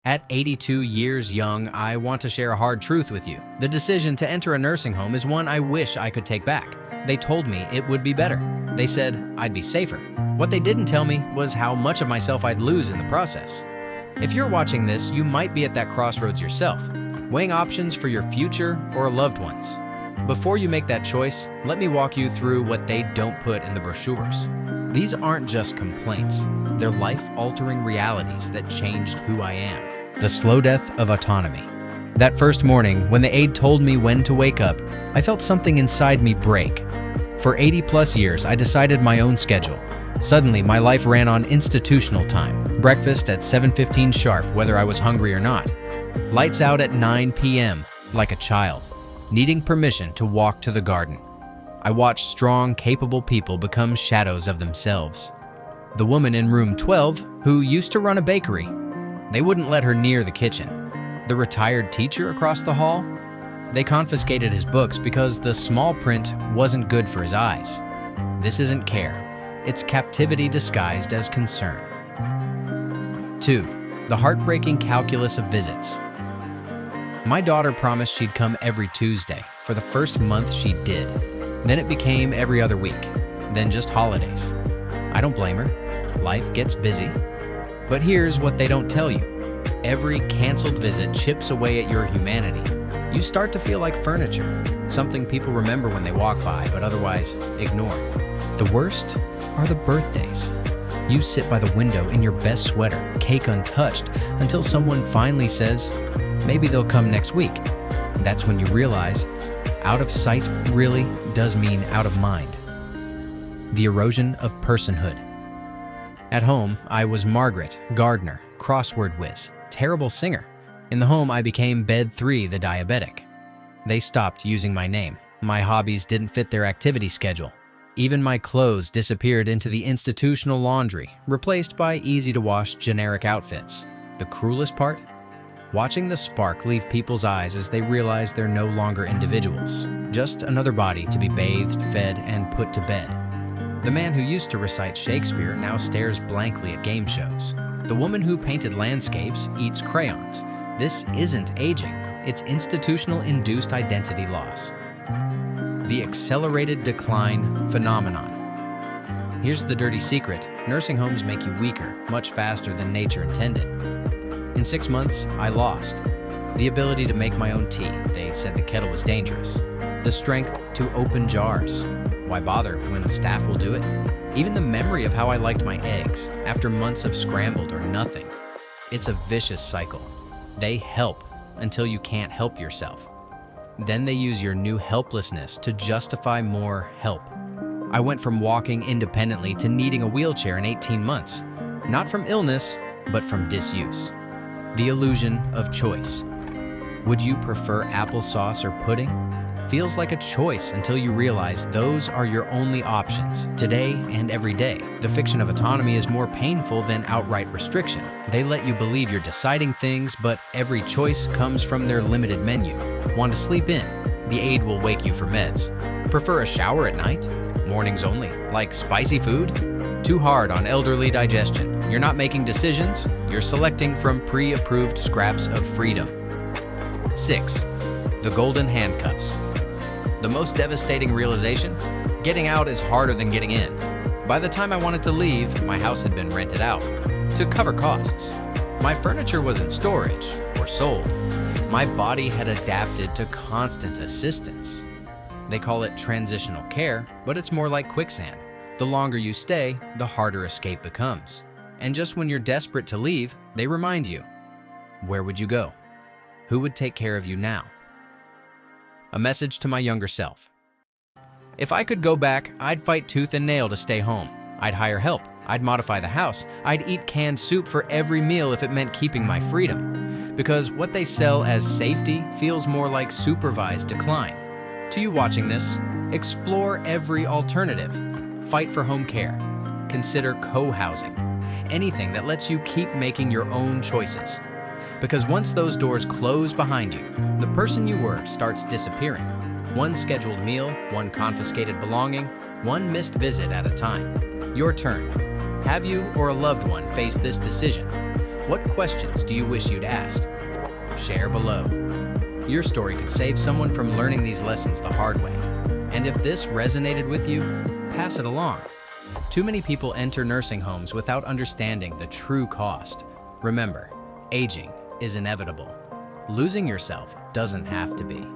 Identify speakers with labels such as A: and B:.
A: At 82 years young, I want to share a hard truth with you. The decision to enter a nursing home is one I wish I could take back. They told me it would be better. They said I'd be safer. What they didn't tell me was how much of myself I'd lose in the process. If you're watching this, you might be at that crossroads yourself, weighing options for your future or loved ones. Before you make that choice, let me walk you through what they don't put in the brochures. These aren't just complaints. They're life-altering realities that changed who I am. The slow death of autonomy. That first morning, when the aide told me when to wake up, I felt something inside me break. For 80+ years, I decided my own schedule. Suddenly, my life ran on institutional time. Breakfast at 7:15 sharp, whether I was hungry or not. Lights out at 9 p.m., like a child, needing permission to walk to the garden. I watched strong, capable people become shadows of themselves. The woman in room 12, who used to run a bakery, they wouldn't let her near the kitchen. The retired teacher across the hall, they confiscated his books because the small print wasn't good for his eyes. This isn't care. It's captivity disguised as concern. 2. The heartbreaking calculus of visits. My daughter promised she'd come every Tuesday. For the first month, she did. Then it became every other week. Then just holidays. I don't blame her. Life gets busy. But here's what they don't tell you. Every canceled visit chips away at your humanity. You start to feel like furniture, something people remember when they walk by, but otherwise ignore. The worst are the birthdays. You sit by the window in your best sweater, cake untouched, until someone finally says, maybe they'll come next week. And that's when you realize, out of sight really does mean out of mind. The erosion of personhood. At home, I was Margaret, gardener, crossword whiz, terrible singer. In the home, I became bed 3, the diabetic. They stopped using my name. My hobbies didn't fit their activity schedule. Even my clothes disappeared into the institutional laundry, replaced by easy-to-wash generic outfits. The cruelest part? Watching the spark leave people's eyes as they realize they're no longer individuals, just another body to be bathed, fed, and put to bed. The man who used to recite Shakespeare now stares blankly at game shows. The woman who painted landscapes eats crayons. This isn't aging, it's institutional-induced identity loss. The accelerated decline phenomenon. Here's the dirty secret. Nursing homes make you weaker, much faster than nature intended. In 6 months, I lost the ability to make my own tea. They said the kettle was dangerous. The strength to open jars. Why bother when the staff will do it? Even the memory of how I liked my eggs after months of scrambled or nothing. It's a vicious cycle. They help until you can't help yourself. Then they use your new helplessness to justify more help. I went from walking independently to needing a wheelchair in 18 months. Not from illness, but from disuse. The illusion of choice. Would you prefer applesauce or pudding? Feels like a choice until you realize those are your only options, today and every day. The fiction of autonomy is more painful than outright restriction. They let you believe you're deciding things, but every choice comes from their limited menu. Want to sleep in? The aide will wake you for meds. Prefer a shower at night? Mornings only. Like spicy food? Too hard on elderly digestion. You're not making decisions, you're selecting from pre-approved scraps of freedom. 6. The golden handcuffs. The most devastating realization? Getting out is harder than getting in. By the time I wanted to leave, my house had been rented out to cover costs. My furniture was in storage or sold. My body had adapted to constant assistance. They call it transitional care, but it's more like quicksand. The longer you stay, the harder escape becomes. And just when you're desperate to leave, they remind you, where would you go? Who would take care of you now? A message to my younger self. If I could go back, I'd fight tooth and nail to stay home. I'd hire help. I'd modify the house. I'd eat canned soup for every meal if it meant keeping my freedom. Because what they sell as safety feels more like supervised decline. To you watching this, explore every alternative. Fight for home care. Consider co-housing. Anything that lets you keep making your own choices. Because once those doors close behind you, the person you were starts disappearing. One scheduled meal, one confiscated belonging, one missed visit at a time. Your turn. Have you or a loved one face this decision? What questions do you wish you'd asked? Share below. Your story could save someone from learning these lessons the hard way. And if this resonated with you, pass it along. Too many people enter nursing homes without understanding the true cost. Remember, aging is inevitable. Losing yourself doesn't have to be.